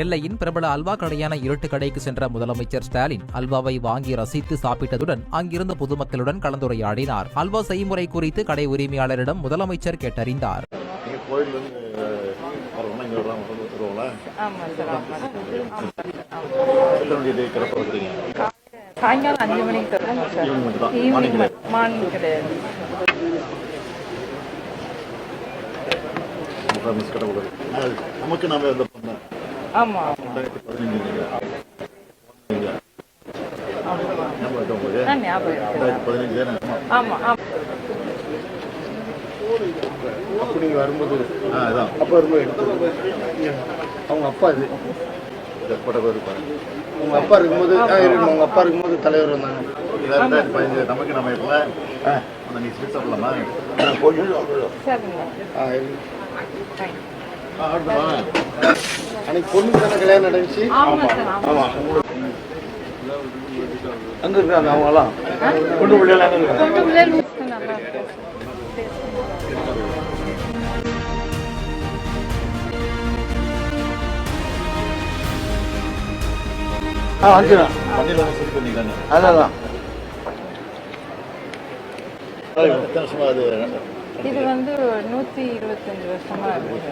நெல்லையின் பிரபல அல்வா கடையான இருட்டு கடைக்கு சென்ற முதலமைச்சர் ஸ்டாலின் அல்வாவை வாங்கி ரசித்து சாப்பிட்டதுடன் அங்கிருந்த பொதுமக்களுடன் கலந்துரையாடினார். அல்வா செய்முறை குறித்து கடை உரிமையாளரிடம் முதலமைச்சர் கேட்டறிந்தார். சாயங்காலம் 5 மணிக்கு தருவோம் சார். ஈவினிங் மார்னிங் கிடையாது. நமக்கு நாம இந்த பண்ண ஆமா ஆமா அப்படி வரும்போது அப்ப வரும்போது எடுத்து அவங்க அப்பா இது உங்க அப்பா இருக்கும்போது உங்க அப்பா இருக்கும்போது தலைவர் வந்தாங்க. நமக்கு நம்ம இப்ப நீ ஸ்வீட் சாப்பிடலாமா? அன்னைக்கு பொண்ணு தானே கல்யாணம் நடந்துச்சு. ஆமா அங்க இருக்காங்க அவங்கலாம் பொண்ணு பிள்ளைலாம் அங்க இருக்காங்க. அதான் இது வந்து 125 வருஷமா இருக்குது.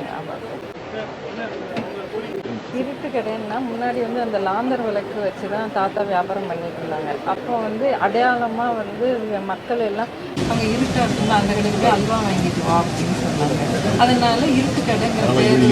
இருட்டு கடைன்னா முன்னாடி வந்து அந்த லாந்தர் விளக்கு வச்சு தான் தாத்தா வியாபாரம் பண்ணிட்டு இருந்தாங்க. அப்போ வந்து அடையாளமாக வந்து மக்கள் எல்லாம் அவங்க இருட்டாக இருக்கும்போது அந்த கடைக்கு போய் அல்வா வாங்கிட்டு வா அப்படின்னு சொன்னாங்க. அதனால இருட்டு கடைங்கிற பேர்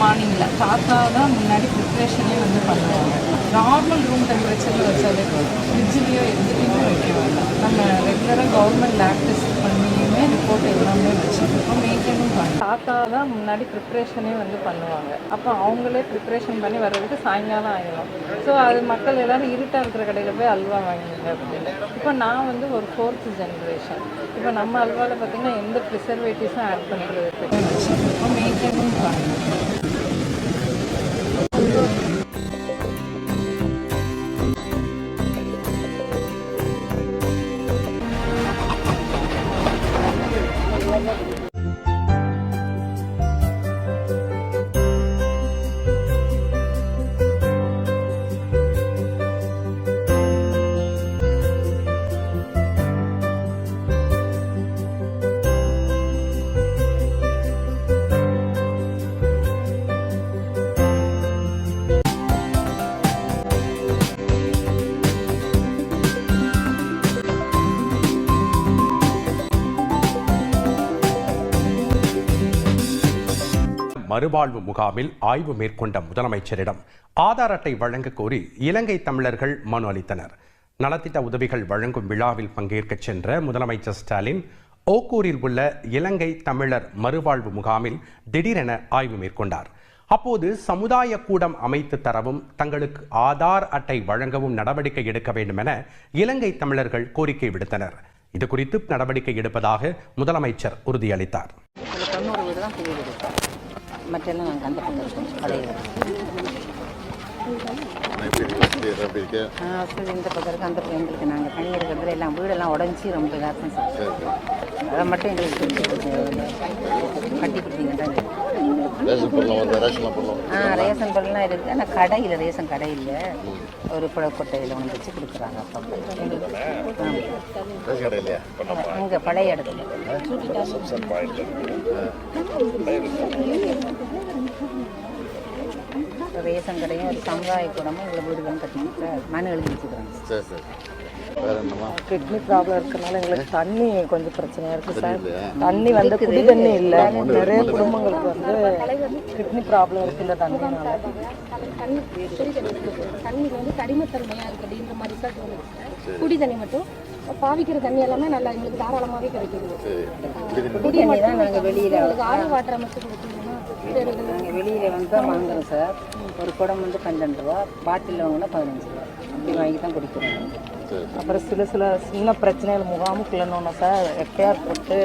மார்னிங்கில் தாத்தா தான் முன்னாடி ப்ரிப்ரேஷனே வந்து பண்ணுவாங்க. நார்மல் ரூம் டெம்பரேச்சரில் வச்சாலே ஃப்ரிட்ஜ்லேயோ எதுலேயுமே வைக்க வேண்டாம். நம்ம ரெகுலராக கவர்மெண்ட் லேப் டெஸ்ட் பண்ணியுமே ரிப்போர்ட் எல்லாமே வச்சுருக்கோம். மெயின்டைனும் பண்ண தாத்தா தான் முன்னாடி ப்ரிப்ரேஷனே வந்து பண்ணுவாங்க. அப்போ அவங்களே ப்ரிப்ரேஷன் பண்ணி வர்றதுக்கு சாயங்காலம் ஆகிடும். ஸோ அது மக்கள் எல்லோரும் இருட்டாக இருக்கிற கடையில் போய் அல்வா வாங்கிங்க அப்படின்னு. இப்போ நான் வந்து ஒரு 4th ஜென்ரேஷன். இப்போ நம்ம அல்வாவில் பார்த்திங்கன்னா எந்த ப்ரிசர்வேட்டிவ்ஸும் ஆட் பண்ணுறதுக்கு வச்சுருக்கோம். மெயின்டைனும் பண்ணணும். மறுவாழ்வு முகாமில் ஆய்வு மேற்கொண்ட முதலமைச்சரிடம் ஆதார் அட்டை வழங்க கோரி இலங்கை தமிழர்கள் மனு அளித்தனர். நலத்திட்ட உதவிகள் வழங்கும் விழாவில் பங்கேற்க சென்ற முதலமைச்சர் ஸ்டாலின் ஓக்கூரில் உள்ள இலங்கை தமிழர் மறுவாழ்வு முகாமில் திடீரென ஆய்வு மேற்கொண்டார். அப்போது சமுதாய கூடம் அமைத்து தரவும் தங்களுக்கு ஆதார் அட்டை வழங்கவும் நடவடிக்கை எடுக்க வேண்டும் என இலங்கை தமிழர்கள் கோரிக்கை விடுத்தனர். இது குறித்து நடவடிக்கை எடுப்பதாக முதலமைச்சர் உறுதியளித்தார். மற்றெல்லாம் நாங்கள் அந்த பக்கம் இருக்கோம் கடையில். வசதி இந்த பக்கம் இருக்குது, அந்த பக்கம் எங்களுக்கு நாங்கள் தனி இருக்கிறதுல எல்லாம் வீடெல்லாம் உடஞ்சி ரொம்ப இதாகும் சார். அதை மட்டும் எங்களுக்கு கட்டி கொடுத்தீங்கன்னா ரேஷன் பொருள்லாம் இருக்குது. ஆனால் கடையில் ரேஷன் கடையில் ஒரு புழக்கொட்டையில் ஒன்று வச்சு கொடுக்குறாங்க. அப்போ இங்கே பழைய இடத்துல ரேஷன் கடையும் ஒரு சமுதாய கூடமும் எங்களை வீடுகளும் கட்டிங்க மனு எழுதி வச்சுக்கிறாங்க. கிட்னி ப்ராப்ளம் இருக்கிறதுனால எங்களுக்கு தண்ணி கொஞ்சம் பிரச்சனையாக இருக்குது சார். தண்ணி வந்து குடி தண்ணி இல்லை. நிறைய குடும்பங்களுக்கு வந்து கிட்னி ப்ராப்ளம் இருக்குல்ல தண்ணினால. தண்ணியில் வந்து கரிமத்தன்மையாக இருக்குது அப்படின்ற மாதிரி ரிசல்ட் வந்து குடி தண்ணி மட்டும் பாவிக்கிற தண்ணி எல்லாமே நல்லா எங்களுக்கு தாராளமாகவே கிடைக்குது. குடி தண்ணி தான் நாங்கள் வெளியில் ஆர்வ வாட்டர் அமைச்சு கொடுத்தீங்கன்னா நாங்கள் வெளியில் வந்து தான் வாங்குறோம் சார். ஒரு குடம் வந்து 12 ரூபா, பாட்டில் வாங்கினா 15 ரூபா, அப்படி வாங்கி தான் குடிக்கிறோம். அப்புறம் சில சின்ன பிரச்சனைகள் முகாமுக்குள்ளனோன்னா சார் எஃப்ஐஆர் போட்டு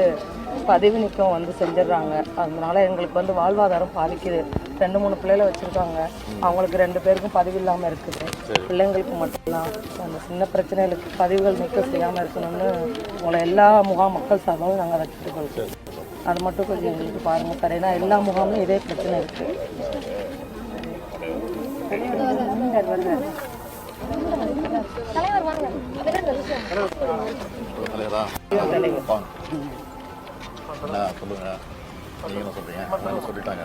பதிவு நீக்கம் வந்து செஞ்சிடறாங்க. அதனால எங்களுக்கு வந்து வாழ்வாதாரம் பாதிக்குது. 2-3 பிள்ளைகளை வச்சுருக்காங்க. அவங்களுக்கு 2 பேருக்கும் பதிவு இல்லாமல் இருக்குது. பிள்ளைங்களுக்கு மட்டும்தான் அந்த சின்ன பிரச்சனைகளுக்கு பதிவுகள் நீக்கம் செய்யாமல் இருக்கணும்னு உங்களை எல்லா முகாம் மக்கள் சார்பாகவும் நாங்கள் அதை கேட்டுக்கொள்கிறோம். அது மட்டும் கொஞ்சம் எங்களுக்கு பாருங்கள் சார். ஏன்னா எல்லா முகாம்லையும் இதே பிரச்சனை இருக்குது. தலைவர் வாங்க. தலைவரா வாங்க. என்ன சொல்லுங்க, நீங்க என்ன சொல்றீங்க? என்ன சொல்லிட்டாங்க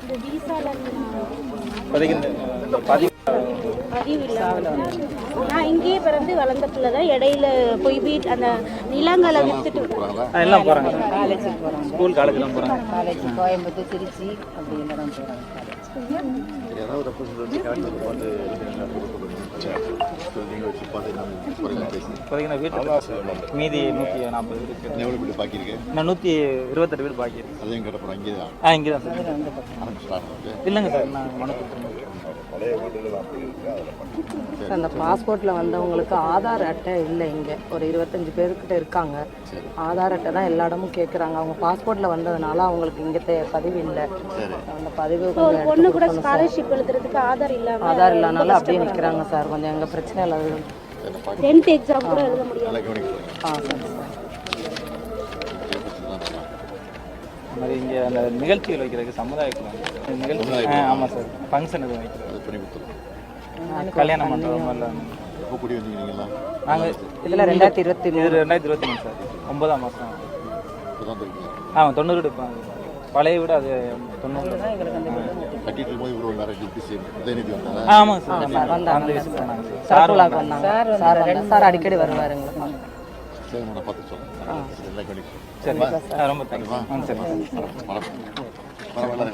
இந்த வீசால பதிவு இல்லை. நான் இங்கேயே பிறந்து வளர்ந்த பிள்ளை தான். இடையில போய் அந்த நிலங்களை வித்துட்டு எல்லாம் போகிறாங்க, காலேஜுக்கு போகிறாங்க, ஸ்கூல் காலேஜ்லாம் போகிறாங்க. காலேஜ் கோயம்புத்தூர், திருச்சி அப்படி எல்லாம் போகிறாங்க. ஏதாவது ரெப்ரஸன்டேட்டிவ் வந்து நீங்க வச்சு பார்த்து குறைங்க பேசி இப்போதைக்கு நான் வீட்டில் மீதி 140 வீடு இருக்கு. எவ்வளோ வீடு பாக்கி இருக்கு? நான் 128 வீடு பாக்கி இருக்கு. அதையும் கேட்ட போகிறோம். இங்கே தான் இங்கே தான் சார் ஆரம்பிச்சிட்டாங்க. இல்லைங்க சார், நான் மனு கொடுத்துருந்தேன். அந்த பாஸ்போர்ட்டில் வந்தவங்களுக்கு ஆதார் அட்டை இல்லை. இங்கே ஒரு 25 பேர்கிட்ட இருக்காங்க. ஆதார் அட்டை தான் எல்லா இடமும் கேட்குறாங்க. அவங்க பாஸ்போர்ட்டில் வந்ததுனால அவங்களுக்கு இங்கே பதிவு இல்லை. அந்த பதிவு பொண்ணு கூட ஸ்காலர்ஷிப் எழுதுறதுக்கு ஆதார் இல்லாம ஆதார் இல்லாதனால அப்படியே நிற்கிறாங்க சார். கொஞ்சம் எங்கள் பிரச்சனை இல்லை. 10th எக்ஸாம் கூட எழுத முடியாது. நல்லா கவனிக்கிறேன். சரி சார். இந்த மாதிரி இங்கே அந்த நிகழ்ச்சிகள் வைக்கிறதுக்கு சமுதாயத்தில் நிகழ்ச்சி. ஆமாம் சார், ஃபங்க்ஷன் எதுவும் வைக்கிறது, அது பண்ணி கொடுத்துருவோம். கல்யாணம் பண்ணுறோம் எல்லாம். எப்போ கூடி வந்தீங்களா? நாங்கள் இதில் 2023 இது 2023 சார், 9ஆம் மாதம். இப்போ தான் இருக்கீங்க. 90 வீடு இருப்பாங்க. பழைய வீடு அது 90. கட்டிட்டு இருக்கும்போது இவ்வளோ நிறைய டிப்டி உதயநிதி வந்தாங்க. ஆமாங்க சார், அந்த விஷயம் சொன்னாங்க சார். சார் அடிக்கடி வருவாருங்க. சரி, நான் பார்த்து சொல்லுங்கள். எல்லாம் கவனிக்கிறேன். சரி, ரொம்ப தேங்க்ஸ். சரி. பரவாயில்ல.